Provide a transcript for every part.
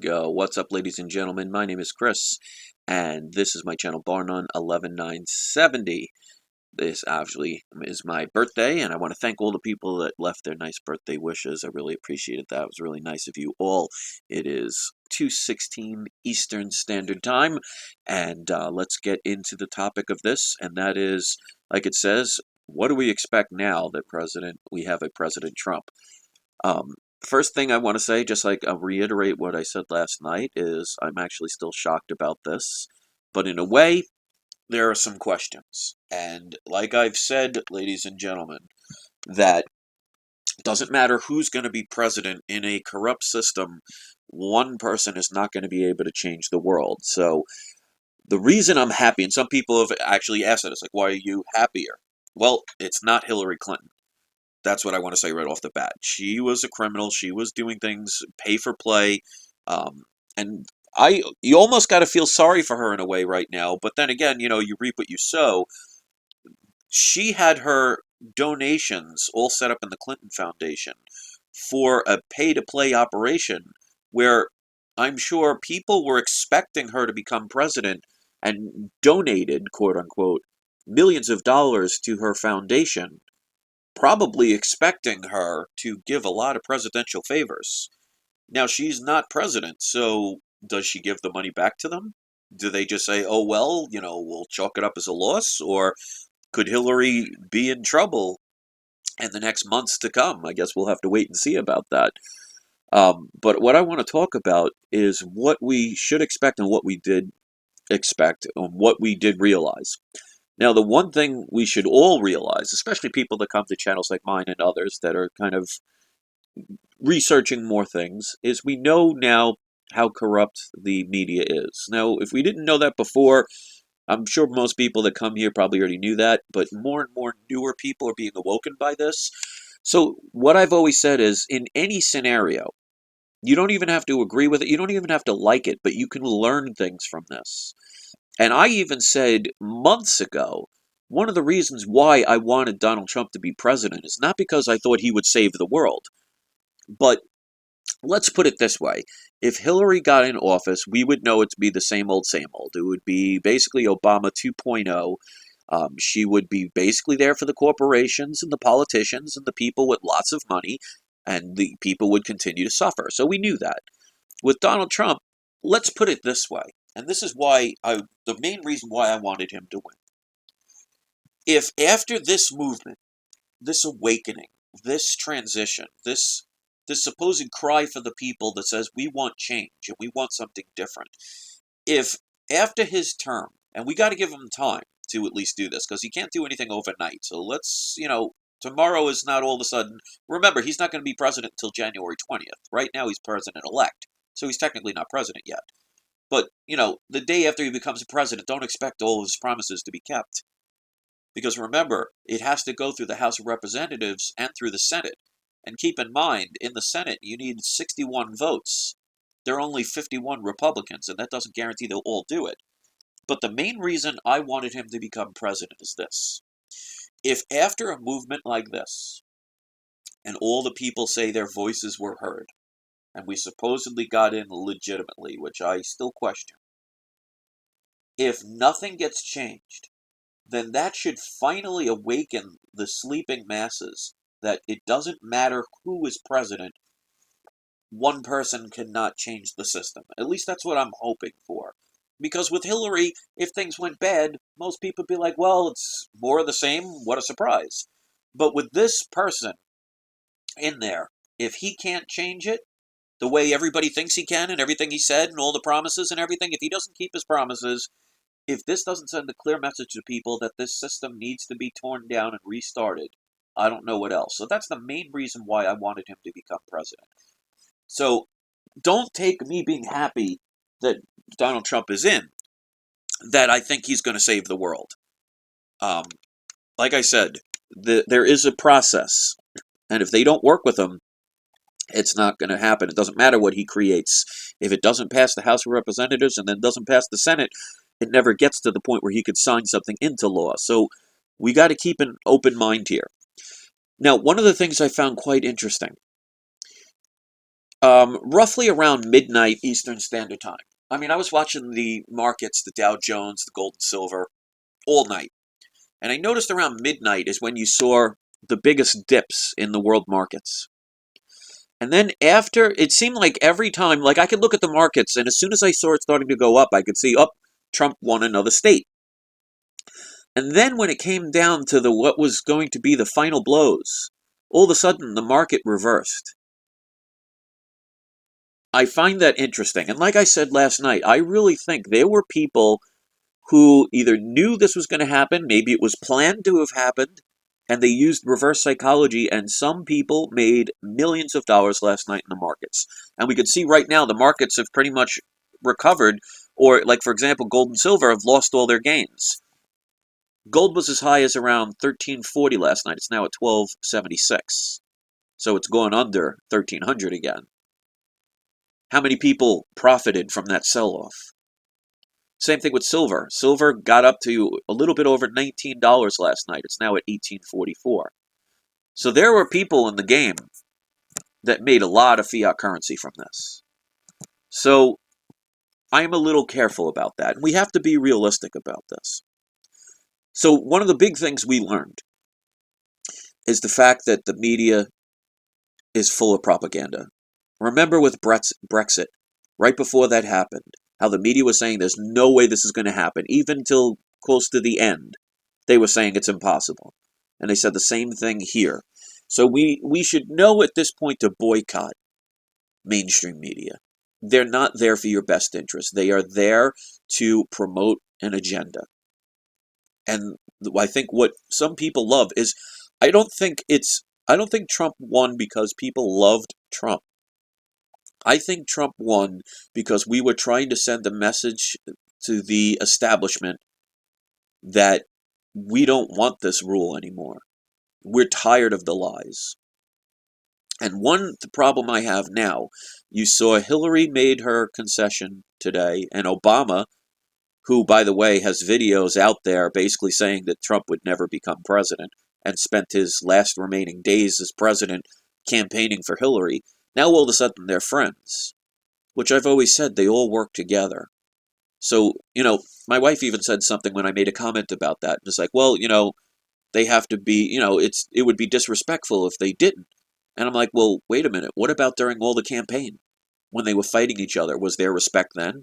go. What's up, ladies and gentlemen? My name is Chris, and this is my channel, Bar None 11970. This actually is my birthday, and I want to thank all the people that left their nice birthday wishes. I really appreciated that. It was really nice of you all. It is 2:16 Eastern Standard Time, and let's get into the topic of this, and that is, like it says, what do we expect now that we have a President Trump? Um, First thing I want to say, just like I'll reiterate what I said last night, is I'm actually still shocked about this. But in a way, there are some questions. And like I've said, ladies and gentlemen, that it doesn't matter who's going to be president in a corrupt system, one person is not going to be able to change the world. So the reason I'm happy, and some people have actually asked us, like, why are you happier? Well, it's not Hillary Clinton. That's what I want to say right off the bat. She was a criminal. She was doing things pay for play, um, and you almost got to feel sorry for her in a way right now. But then again, you reap what you sow. She had her donations all set up in the Clinton Foundation for a pay to play operation where I'm sure people were expecting her to become president and donated, quote unquote, millions of dollars to her foundation, probably expecting her to give a lot of presidential favors. Now, she's not president, so does she give the money back to them? Do they just say, oh, well, we'll chalk it up as a loss? Or could Hillary be in trouble in the next months to come? I guess we'll have to wait and see about that. But what I want to talk about is what we should expect and what we did expect and what we did realize. Now, the one thing we should all realize, especially people that come to channels like mine and others that are kind of researching more things, is we know now how corrupt the media is. Now, if we didn't know that before, I'm sure most people that come here probably already knew that, but more and more newer people are being awoken by this. So what I've always said is, in any scenario, you don't even have to agree with it, you don't even have to like it, but you can learn things from this. And I even said months ago, one of the reasons why I wanted Donald Trump to be president is not because I thought he would save the world, but let's put it this way. If Hillary got in office, we would know it to be the same old, same old. It would be basically Obama 2.0. She would be basically there for the corporations and the politicians and the people with lots of money, and the people would continue to suffer. So we knew that. With Donald Trump, let's put it this way, and this is the main reason why I wanted him to win. If after this movement, this awakening, this transition, this supposed cry for the people that says we want change and we want something different, if after his term, and we got to give him time to at least do this because he can't do anything overnight. So let's, tomorrow is not all of a sudden. Remember, he's not going to be president until January 20th. Right now, he's president-elect, so he's technically not president yet. But, the day after he becomes president, don't expect all of his promises to be kept. Because remember, it has to go through the House of Representatives and through the Senate. And keep in mind, in the Senate, you need 61 votes. There are only 51 Republicans, and that doesn't guarantee they'll all do it. But the main reason I wanted him to become president is this. If after a movement like this, and all the people say their voices were heard, and we supposedly got in legitimately, which I still question, if nothing gets changed, then that should finally awaken the sleeping masses that it doesn't matter who is president, one person cannot change the system. At least that's what I'm hoping for. Because with Hillary, if things went bad, most people would be like, well, it's more of the same, what a surprise. But with this person in there, if he can't change it the way everybody thinks he can and everything he said and all the promises and everything, if he doesn't keep his promises, if this doesn't send a clear message to people that this system needs to be torn down and restarted, I don't know what else. So that's the main reason why I wanted him to become president. So don't take me being happy that Donald Trump is in, that I think he's going to save the world. Like I said, there is a process. And if they don't work with him, it's not going to happen. It doesn't matter what he creates. If it doesn't pass the House of Representatives and then doesn't pass the Senate, it never gets to the point where he could sign something into law. So we got to keep an open mind here. Now, one of the things I found quite interesting, Roughly around midnight Eastern Standard Time. I mean, I was watching the markets, the Dow Jones, the gold and silver, all night. And I noticed around midnight is when you saw the biggest dips in the world markets. And then after, it seemed like every time, like I could look at the markets, and as soon as I saw it starting to go up, I could see, oh, Trump won another state. And then when it came down to the what was going to be the final blows, all of a sudden the market reversed. I find that interesting. And like I said last night, I really think there were people who either knew this was going to happen, maybe it was planned to have happened, and they used reverse psychology, and some people made millions of dollars last night in the markets. And we can see right now the markets have pretty much recovered, or like for example, gold and silver have lost all their gains. Gold was as high as around 1340 last night. It's now at 1276. So it's gone under 1300 again. How many people profited from that sell-off? Same thing with silver. Silver got up to a little bit over $19 last night. It's now at $18.44. So there were people in the game that made a lot of fiat currency from this. So I am a little careful about that. We have to be realistic about this. So one of the big things we learned is the fact that the media is full of propaganda. Remember with Brexit, right before that happened, how the media was saying there's no way this is going to happen, even till close to the end. They were saying it's impossible. And they said the same thing here. So we should know at this point to boycott mainstream media. They're not there for your best interest. They are there to promote an agenda. And I think what some people love is, I don't think Trump won because people loved Trump. I think Trump won because we were trying to send a message to the establishment that we don't want this rule anymore. We're tired of the lies. And the problem I have now, you saw Hillary made her concession today, and Obama, who, by the way, has videos out there basically saying that Trump would never become president and spent his last remaining days as president campaigning for Hillary, now all of a sudden they're friends, which I've always said they all work together. So, my wife even said something when I made a comment about that. It's like, well, they have to be, it would be disrespectful if they didn't. And I'm like, well, wait a minute. What about during all the campaign? When they were fighting each other, was there respect then?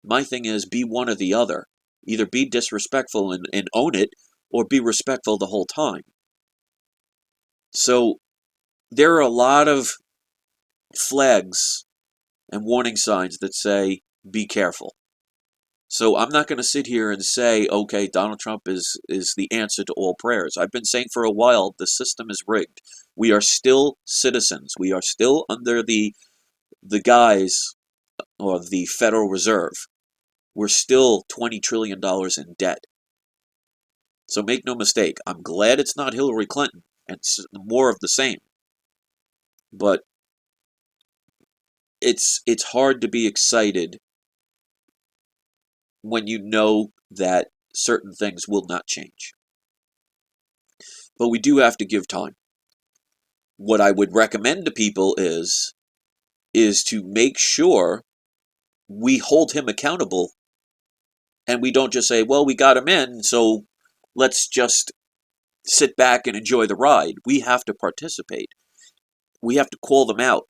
My thing is, be one or the other. Either be disrespectful and own it, or be respectful the whole time. So, there are a lot of flags and warning signs that say, be careful. So I'm not going to sit here and say, okay, Donald Trump is the answer to all prayers. I've been saying for a while, the system is rigged. We are still citizens. We are still under the guise or the Federal Reserve. We're still $20 trillion in debt. So make no mistake, I'm glad it's not Hillary Clinton and it's more of the same. But it's hard to be excited when you know that certain things will not change. But we do have to give time. What I would recommend to people is to make sure we hold him accountable and we don't just say, well, we got him in, so let's just sit back and enjoy the ride. We have to participate. We have to call them out.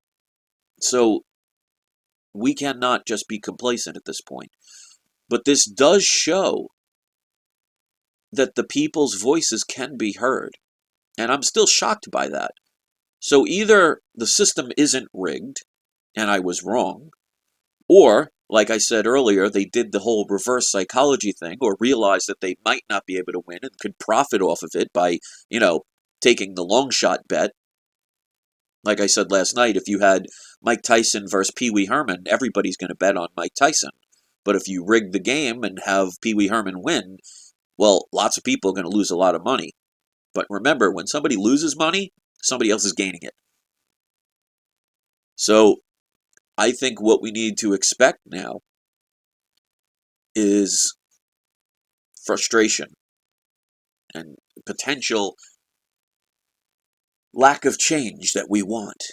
So we cannot just be complacent at this point. But this does show that the people's voices can be heard. And I'm still shocked by that. So either the system isn't rigged, and I was wrong, or, like I said earlier, they did the whole reverse psychology thing, or realized that they might not be able to win and could profit off of it by, taking the long shot bet. Like I said last night, if you had Mike Tyson versus Pee Wee Herman, everybody's going to bet on Mike Tyson. But if you rig the game and have Pee Wee Herman win, well, lots of people are going to lose a lot of money. But remember, when somebody loses money, somebody else is gaining it. So I think what we need to expect now is frustration and potential lack of change that we want.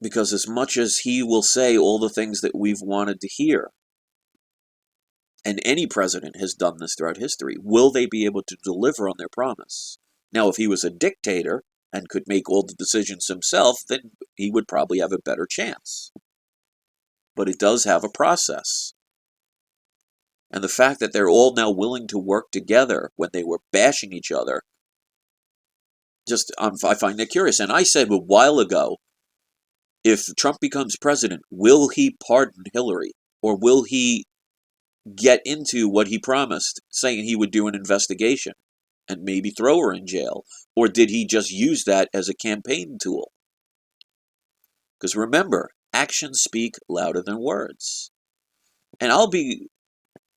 Because as much as he will say all the things that we've wanted to hear, and any president has done this throughout history, will they be able to deliver on their promise? Now, if he was a dictator and could make all the decisions himself, then he would probably have a better chance. But it does have a process. And the fact that they're all now willing to work together when they were bashing each other, I find that curious. And I said a while ago, if Trump becomes president, will he pardon Hillary? Or will he get into what he promised, saying he would do an investigation and maybe throw her in jail? Or did he just use that as a campaign tool? Because remember, actions speak louder than words. And I'll be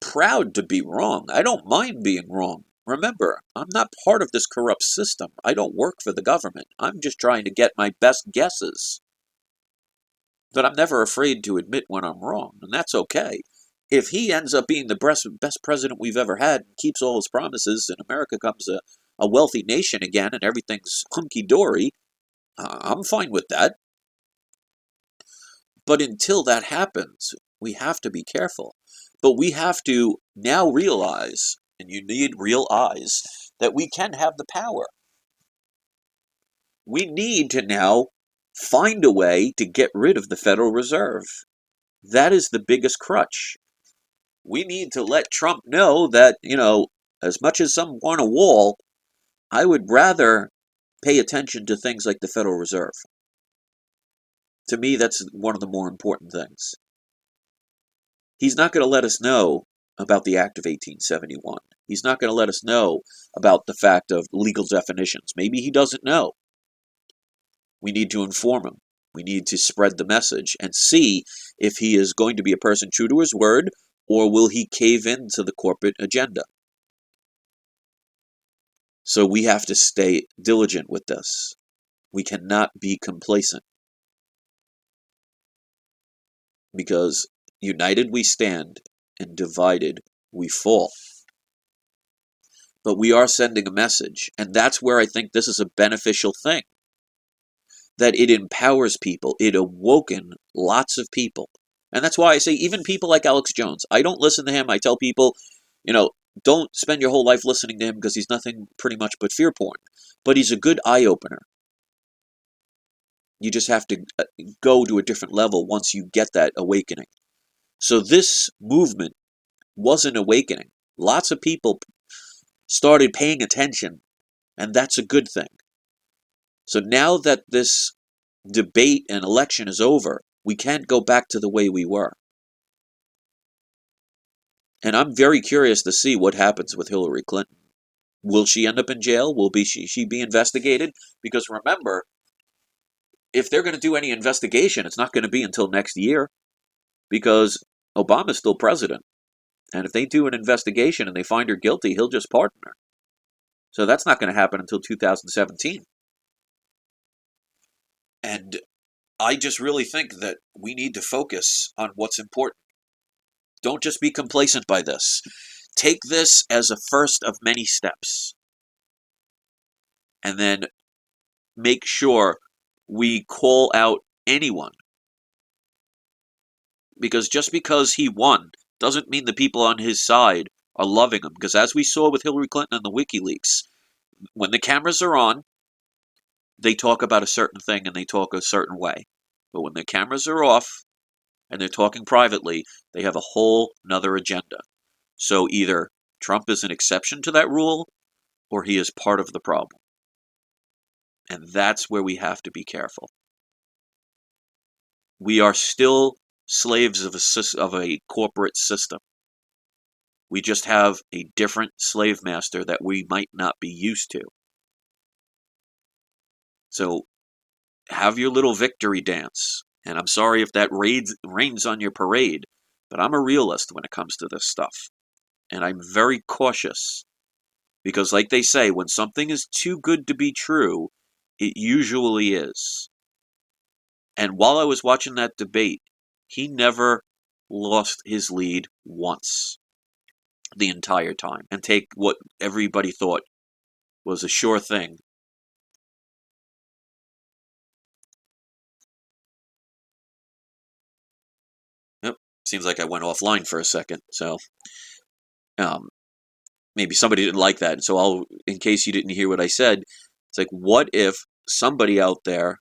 proud to be wrong. I don't mind being wrong. Remember, I'm not part of this corrupt system. I don't work for the government. I'm just trying to get my best guesses. But I'm never afraid to admit when I'm wrong, and that's okay. If he ends up being the best president we've ever had and keeps all his promises and America becomes a wealthy nation again and everything's hunky-dory, I'm fine with that. But until that happens, we have to be careful. But we have to now realize, and you need real eyes, that we can have the power. We need to now find a way to get rid of the Federal Reserve. That is the biggest crutch. We need to let Trump know that, as much as some want a wall, I would rather pay attention to things like the Federal Reserve. To me, that's one of the more important things. He's not going to let us know about the Act of 1871. He's not going to let us know about the fact of legal definitions. Maybe he doesn't know. We need to inform him. We need to spread the message and see if he is going to be a person true to his word, or will he cave into the corporate agenda. So we have to stay diligent with this. We cannot be complacent. Because united we stand, and divided we fall. But we are sending a message, and that's where I think this is a beneficial thing. That it empowers people. It awoken lots of people. And that's why I say even people like Alex Jones. I don't listen to him. I tell people, don't spend your whole life listening to him because he's nothing pretty much but fear porn. But he's a good eye-opener. You just have to go to a different level once you get that awakening. So this movement was an awakening. Lots of people started paying attention, and that's a good thing. So now that this debate and election is over, we can't go back to the way we were. And I'm very curious to see what happens with Hillary Clinton. Will she end up in jail? Will she be investigated? Because remember, if they're going to do any investigation, it's not going to be until next year. Because Obama's still president. And if they do an investigation and they find her guilty, he'll just pardon her. So that's not going to happen until 2017. And I just really think that we need to focus on what's important. Don't just be complacent by this. Take this as a first of many steps. And then make sure we call out anyone. Because just because he won doesn't mean the people on his side are loving him. Because as we saw with Hillary Clinton and the WikiLeaks, when the cameras are on, they talk about a certain thing and they talk a certain way. But when the cameras are off and they're talking privately, they have a whole nother agenda. So either Trump is an exception to that rule or he is part of the problem. And that's where we have to be careful. We are still slaves of a corporate system. We just have a different slave master that we might not be used to. So have your little victory dance. And I'm sorry if that rains on your parade, but I'm a realist when it comes to this stuff. And I'm very cautious. Because like they say, when something is too good to be true, it usually is. And while I was watching that debate, he never lost his lead once the entire time. And take what everybody thought was a sure thing Seems like I went offline for a second, so um, maybe somebody didn't like that. So in case you didn't hear what I said, it's like, what if somebody out there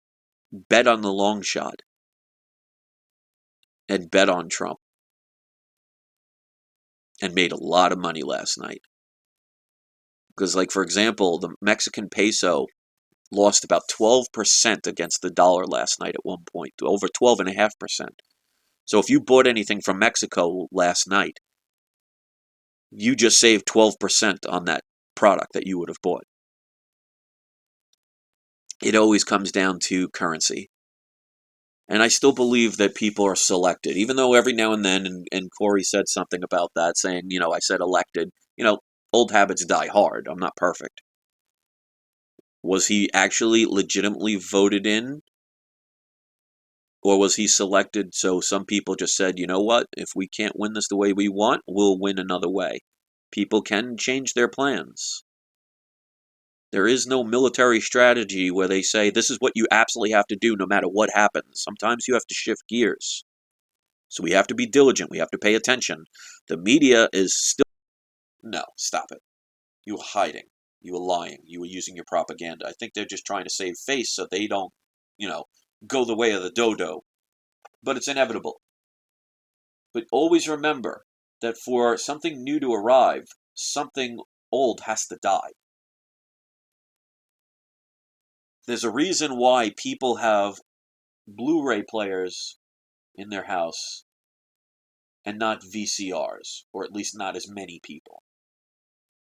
bet on the long shot and bet on Trump and made a lot of money last night? Because, like, for example, the Mexican peso lost about 12% against the dollar last night at one point, to over 12.5%. So if you bought anything from Mexico last night, you just saved 12% on that product that you would have bought. It always comes down to currency. And I still believe that people are selected, even though every now and then, and Corey said something about that, saying, I said elected. Old habits die hard. I'm not perfect. Was he actually legitimately voted in? Or was he selected so some people just said, you know what, if we can't win this the way we want, we'll win another way. People can change their plans. There is no military strategy where they say this is what you absolutely have to do no matter what happens. Sometimes you have to shift gears. So we have to be diligent. We have to pay attention. The media is still... No, stop it. You were hiding. You were lying. You were using your propaganda. I think they're just trying to save face so they don't, go the way of the dodo. But it's inevitable. But always remember that for something new to arrive, something old has to die. There's a reason why people have Blu-ray players in their house and not VCRs, or at least not as many people.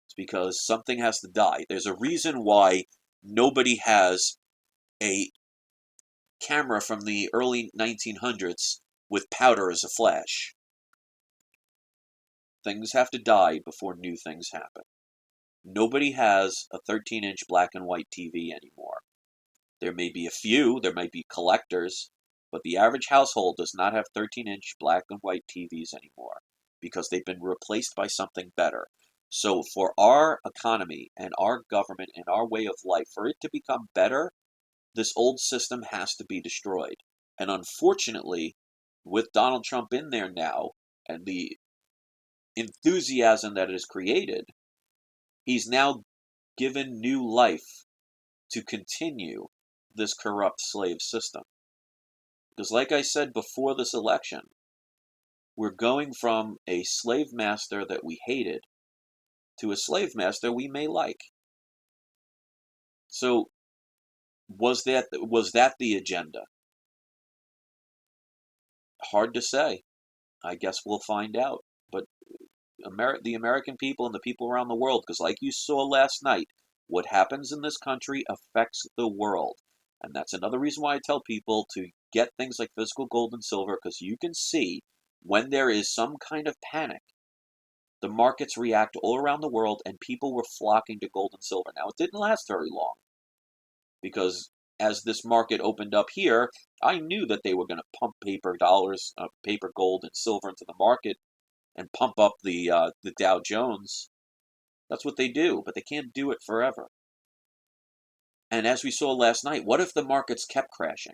It's because something has to die. There's a reason why nobody has a camera from the early 1900s with powder as a flash. Things have to die before new things happen. Nobody has a 13-inch black and white TV anymore. There may be a few, there might be collectors, but the average household does not have 13-inch black and white TVs anymore because they've been replaced by something better. So for our economy and our government and our way of life, for it to become better, this old system has to be destroyed. And unfortunately, with Donald Trump in there now and the enthusiasm that it has created, he's now given new life to continue this corrupt slave system. Because like I said before this election, we're going from a slave master that we hated to a slave master we may like. So was that the agenda? Hard to say. I guess we'll find out. But the American people and the people around the world, because like you saw last night, what happens in this country affects the world. And that's another reason why I tell people to get things like physical gold and silver, because you can see when there is some kind of panic, the markets react all around the world and people were flocking to gold and silver. Now, it didn't last very long because as this market opened up here, I knew that they were going to pump paper dollars, paper gold and silver into the market and pump up the Dow Jones. That's what they do, but they can't do it forever. And as we saw last night, what if the markets kept crashing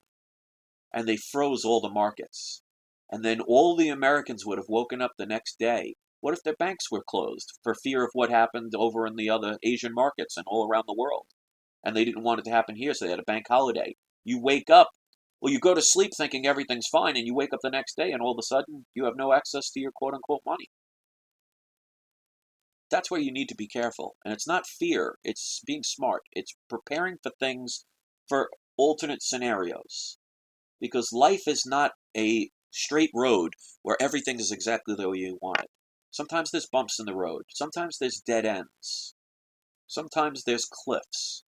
and they froze all the markets? And then all the Americans would have woken up the next day. What if their banks were closed for fear of what happened over in the other Asian markets and all around the world? And they didn't want it to happen here, so they had a bank holiday. You wake up, well, you go to sleep thinking everything's fine, and you wake up the next day, and all of a sudden, you have no access to your quote-unquote money. That's where you need to be careful. And it's not fear, it's being smart. It's preparing for things, for alternate scenarios. Because life is not a straight road where everything is exactly the way you want it. Sometimes there's bumps in the road. Sometimes there's dead ends. Sometimes there's cliffs.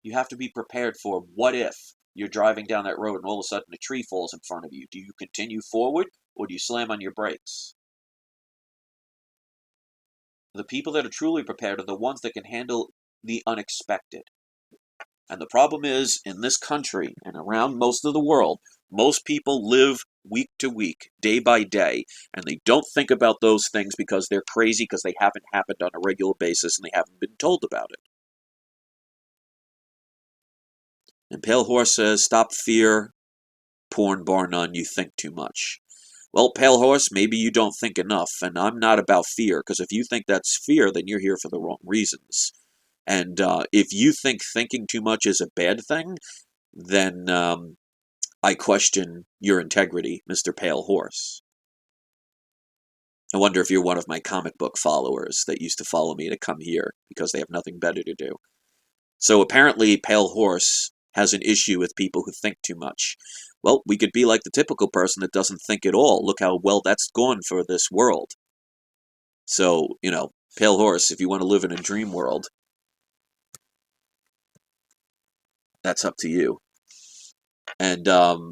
You have to be prepared for what if you're driving down that road and all of a sudden a tree falls in front of you. Do you continue forward or do you slam on your brakes? The people that are truly prepared are the ones that can handle the unexpected. And the problem is, in this country and around most of the world, most people live week to week, day by day, and they don't think about those things because they're crazy, because they haven't happened on a regular basis and they haven't been told about it. And Pale Horse says, stop fear, porn bar none, you think too much. Well, Pale Horse, maybe you don't think enough, and I'm not about fear, because if you think that's fear, then you're here for the wrong reasons. And if you think thinking too much is a bad thing, then I question your integrity, Mr. Pale Horse. I wonder if you're one of my comic book followers that used to follow me to come here because they have nothing better to do. So apparently, Pale Horse has an issue with people who think too much. Well, we could be like the typical person that doesn't think at all. Look how well that's gone for this world. So, Pale Horse, if you want to live in a dream world, that's up to you. And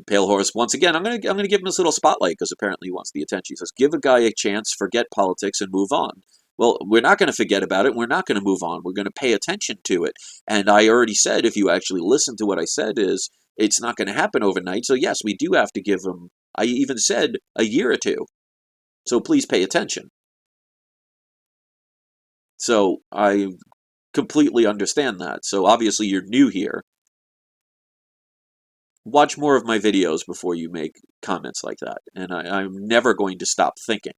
Pale Horse, once again, I'm gonna give him this little spotlight because apparently he wants the attention. He says, "Give a guy a chance, forget politics, and move on." Well, we're not going to forget about it. We're not going to move on. We're going to pay attention to it. And I already said, if you actually listen to what I said, is it's not going to happen overnight. So yes, we do have to give him. I even said a year or two. So please pay attention. So I completely understand that. So obviously you're new here. Watch more of my videos before you make comments like that. And I'm never going to stop thinking.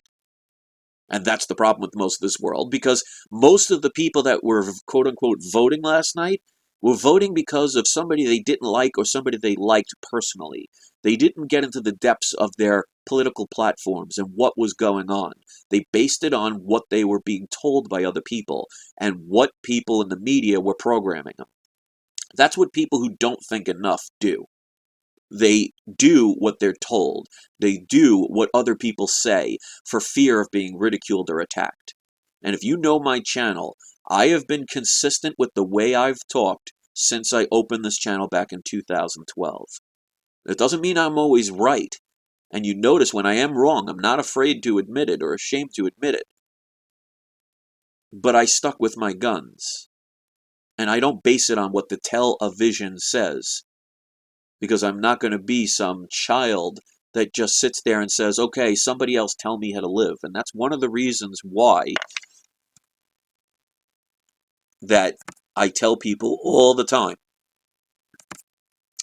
And that's the problem with most of this world, because most of the people that were quote unquote voting last night were voting because of somebody they didn't like or somebody they liked personally. They didn't get into the depths of their political platforms and what was going on. They based it on what they were being told by other people and what people in the media were programming them. That's what people who don't think enough do. They do what they're told. They do what other people say for fear of being ridiculed or attacked. And if you know my channel, I have been consistent with the way I've talked since I opened this channel back in 2012. It doesn't mean I'm always right. And you notice when I am wrong, I'm not afraid to admit it or ashamed to admit it. But I stuck with my guns. And I don't base it on what the television says. Because I'm not going to be some child that just sits there and says, okay, somebody else tell me how to live. And that's one of the reasons why that I tell people all the time,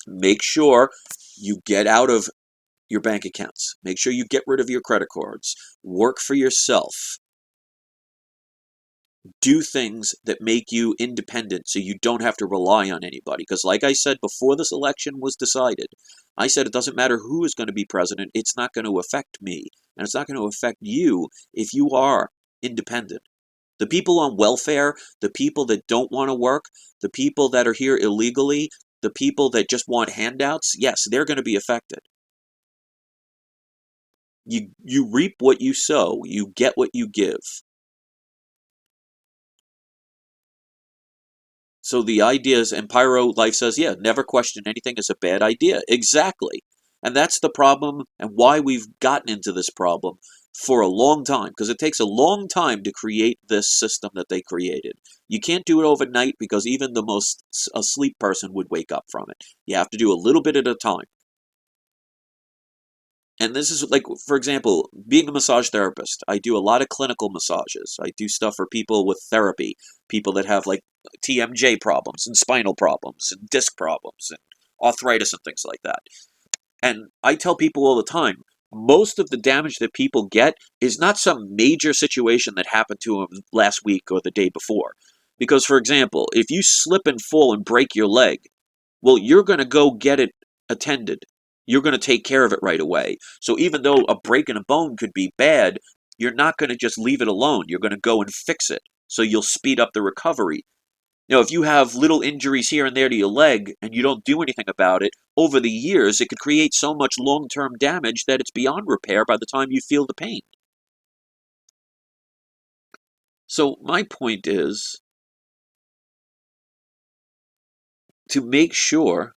make sure you get out of your bank accounts. Make sure you get rid of your credit cards. Work for yourself. Do things that make you independent so you don't have to rely on anybody. Because like I said before this election was decided, I said it doesn't matter who is going to be president, it's not going to affect me. And it's not going to affect you if you are independent. The people on welfare, the people that don't want to work, the people that are here illegally, the people that just want handouts, yes, they're going to be affected. You reap what you sow. You get what you give. So the idea is, and Pyro Life says, yeah, never question anything is a bad idea. Exactly. And that's the problem and why we've gotten into this problem for a long time, because it takes a long time to create this system that they created. You can't do it overnight because even the most asleep person would wake up from it. You have to do a little bit at a time. And this is like, for example, being a massage therapist, I do a lot of clinical massages. I do stuff for people with therapy, people that have like TMJ problems and spinal problems and disc problems and arthritis and things like that. And I tell people all the time, most of the damage that people get is not some major situation that happened to them last week or the day before. Because, for example, if you slip and fall and break your leg, well, you're going to go get it attended. You're going to take care of it right away. So even though a break in a bone could be bad, you're not going to just leave it alone. You're going to go and fix it. So you'll speed up the recovery. If you have little injuries here and there to your leg and you don't do anything about it, over the years it could create so much long-term damage that it's beyond repair by the time you feel the pain. So my point is to make sure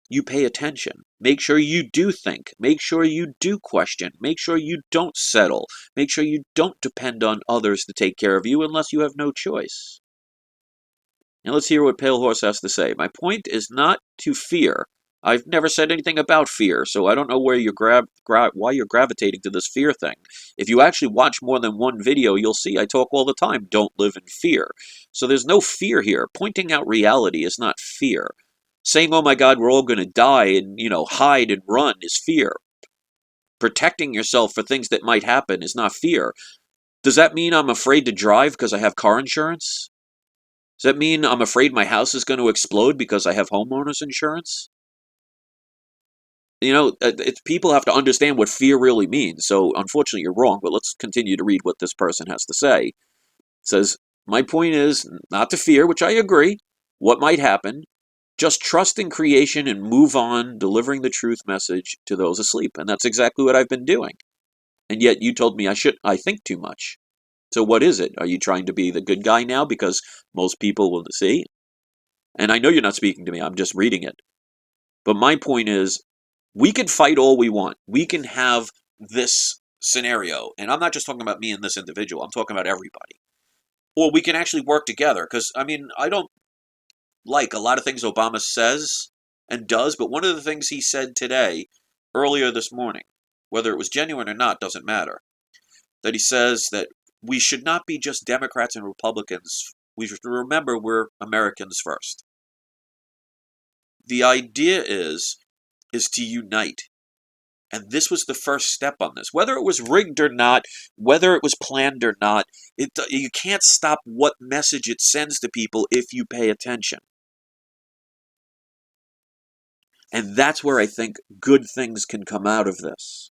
you pay attention. Make sure you do think. Make sure you do question. Make sure you don't settle. Make sure you don't depend on others to take care of you unless you have no choice. Now let's hear what Pale Horse has to say. My point is not to fear. I've never said anything about fear, so I don't know where you're why you're gravitating to this fear thing. If you actually watch more than one video, you'll see I talk all the time, don't live in fear. So there's no fear here. Pointing out reality is not fear. Saying, oh my God, we're all going to die and, hide and run is fear. protecting yourself for things that might happen is not fear. Does that mean I'm afraid to drive because I have car insurance? Does that mean I'm afraid my house is going to explode because I have homeowners insurance? People have to understand what fear really means. So unfortunately, you're wrong, but let's continue to read what this person has to say. It says, my point is not to fear, which I agree, what might happen. Just trust in creation and move on, delivering the truth message to those asleep. And that's exactly what I've been doing. And yet you told me I think too much. So what is it? Are you trying to be the good guy now because most people will see? And I know you're not speaking to me, I'm just reading it. But my point is, we can fight all we want. We can have this scenario. And I'm not just talking about me and this individual. I'm talking about everybody. Or we can actually work together. Because, I don't like a lot of things Obama says and does. But one of the things he said today, earlier this morning, whether it was genuine or not, doesn't matter. That he says that we should not be just Democrats and Republicans. We should remember we're Americans first. The idea is to unite. And this was the first step on this. Whether it was rigged or not, whether it was planned or not, you can't stop what message it sends to people if you pay attention. And that's where I think good things can come out of this.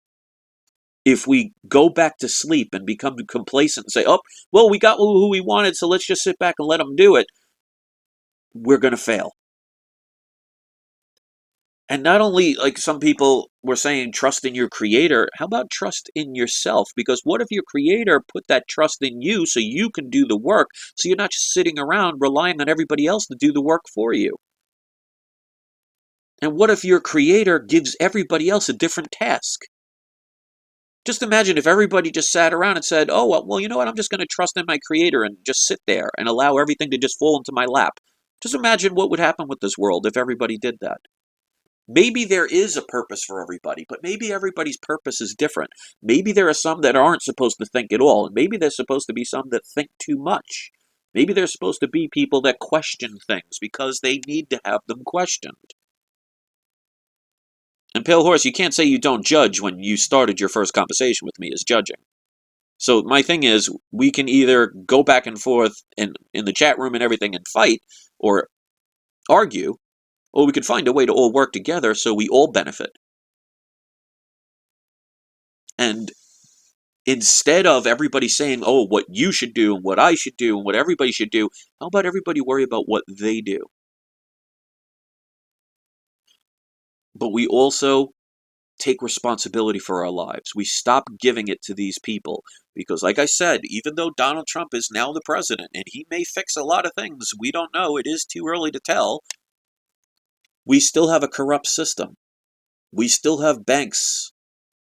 If we go back to sleep and become complacent and say, oh, well, we got who we wanted, so let's just sit back and let them do it, we're going to fail. And not only, like some people were saying, trust in your creator, how about trust in yourself? Because what if your creator put that trust in you so you can do the work, so you're not just sitting around relying on everybody else to do the work for you? And what if your creator gives everybody else a different task? Just imagine if everybody just sat around and said, oh, well, you know what? I'm just going to trust in my creator and just sit there and allow everything to just fall into my lap. Just imagine what would happen with this world if everybody did that. Maybe there is a purpose for everybody, but maybe everybody's purpose is different. Maybe there are some that aren't supposed to think at all, and maybe there's supposed to be some that think too much. Maybe there's supposed to be people that question things because they need to have them questioned. And Pale Horse, you can't say you don't judge when you started your first conversation with me as judging. So my thing is, we can either go back and forth in the chat room and everything and fight or argue, or we could find a way to all work together so we all benefit. And instead of everybody saying, oh, what you should do and what I should do and what everybody should do, how about everybody worry about what they do? But we also take responsibility for our lives. We stop giving it to these people because, like I said, even though Donald Trump is now the president and he may fix a lot of things, we don't know, it is too early to tell, we still have a corrupt system. We still have banks.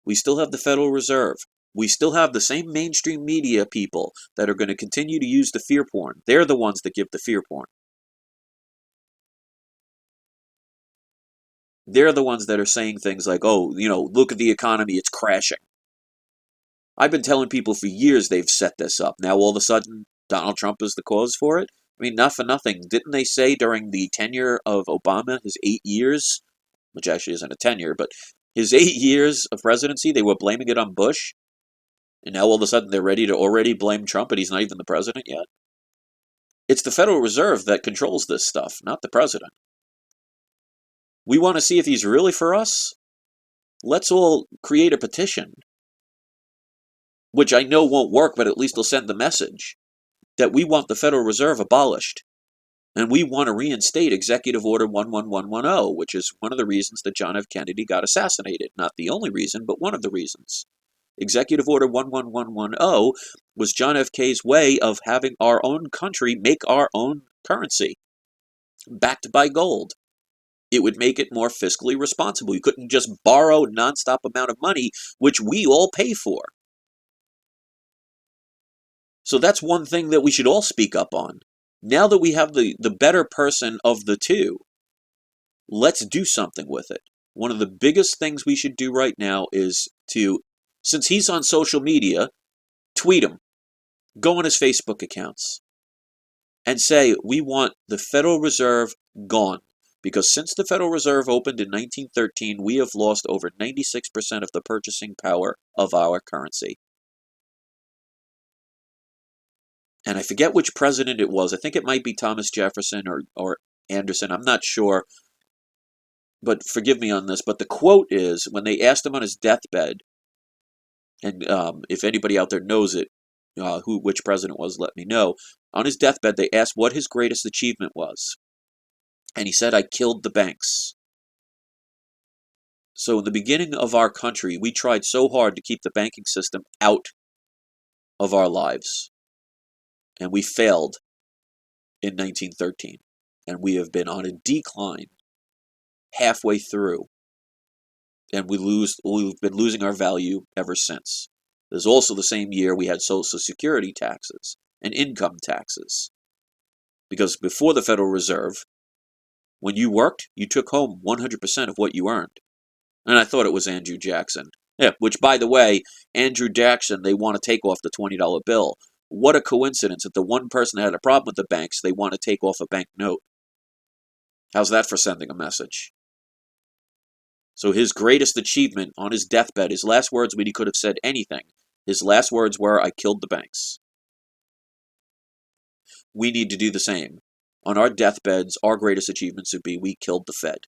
We still have the Federal Reserve. We still have the same mainstream media people that are going to continue to use the fear porn. They're the ones that give the fear porn. They're the ones that are saying things like, oh, look at the economy, it's crashing. I've been telling people for years they've set this up. Now all of a sudden, Donald Trump is the cause for it? I mean, not for nothing. Didn't they say during the tenure of Obama, his 8 years, which actually isn't a tenure, but his 8 years of presidency, they were blaming it on Bush? And now all of a sudden they're ready to already blame Trump and he's not even the president yet? It's the Federal Reserve that controls this stuff, not the president. We want to see if he's really for us? Let's all create a petition, which I know won't work, but at least will send the message that we want the Federal Reserve abolished. And we want to reinstate Executive Order 11110, which is one of the reasons that John F. Kennedy got assassinated. Not the only reason, but one of the reasons. Executive Order 11110 was John F. K's way of having our own country make our own currency, backed by gold. It would make it more fiscally responsible. You couldn't just borrow a nonstop amount of money, which we all pay for. So that's one thing that we should all speak up on. Now that we have the better person of the two, let's do something with it. One of the biggest things we should do right now is to, since he's on social media, tweet him, go on his Facebook accounts, and say, we want the Federal Reserve gone. Because since the Federal Reserve opened in 1913, we have lost over 96% of the purchasing power of our currency. And I forget which president it was. I think it might be Thomas Jefferson or Anderson. I'm not sure. But forgive me on this. But the quote is, when they asked him on his deathbed, and if anybody out there knows it, which president was, let me know. On his deathbed, they asked what his greatest achievement was. And he said, "I killed the banks." So in the beginning of our country, we tried so hard to keep the banking system out of our lives. And we failed in 1913. And we have been on a decline halfway through. And we've been losing our value ever since. There's also the same year we had Social Security taxes and income taxes. Because before the Federal Reserve, when you worked, you took home 100% of what you earned. And I thought it was Andrew Jackson. Yeah, which, by the way, Andrew Jackson, they want to take off the $20 bill. What a coincidence that the one person that had a problem with the banks, they want to take off a bank note. How's that for sending a message? So his greatest achievement on his deathbed, his last words when he could have said anything, his last words were, "I killed the banks." We need to do the same. On our deathbeds, our greatest achievements would be, we killed the Fed.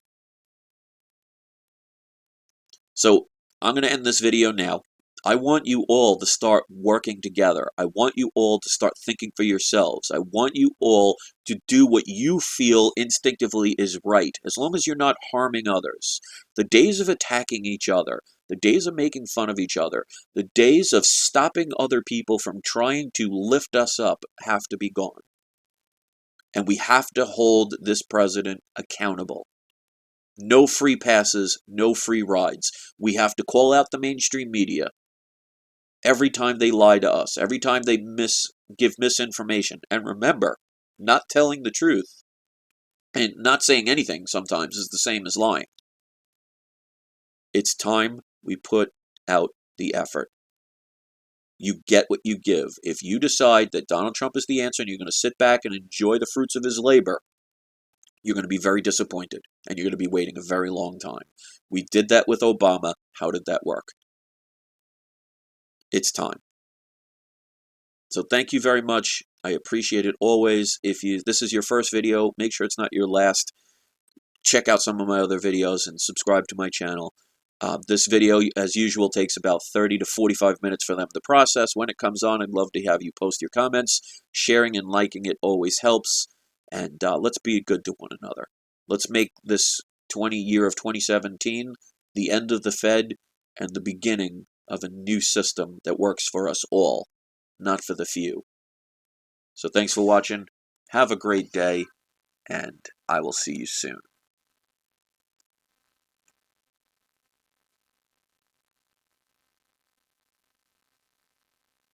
So I'm going to end this video now. I want you all to start working together. I want you all to start thinking for yourselves. I want you all to do what you feel instinctively is right, as long as you're not harming others. The days of attacking each other, the days of making fun of each other, the days of stopping other people from trying to lift us up have to be gone. And we have to hold this president accountable. No free passes, no free rides. We have to call out the mainstream media every time they lie to us, every time they give misinformation. And remember, not telling the truth and not saying anything sometimes is the same as lying. It's time we put out the effort. You get what you give. If you decide that Donald Trump is the answer and you're going to sit back and enjoy the fruits of his labor, you're going to be very disappointed, and you're going to be waiting a very long time. We did that with Obama. How did that work? It's time. So thank you very much. I appreciate it always. If this is your first video, make sure it's not your last. Check out some of my other videos and subscribe to my channel. This video, as usual, takes about 30 to 45 minutes for them to process. When it comes on, I'd love to have you post your comments. Sharing and liking it always helps. And let's be good to one another. Let's make this year of 2017 the end of the Fed and the beginning of a new system that works for us all, not for the few. So thanks for watching. Have a great day, and I will see you soon.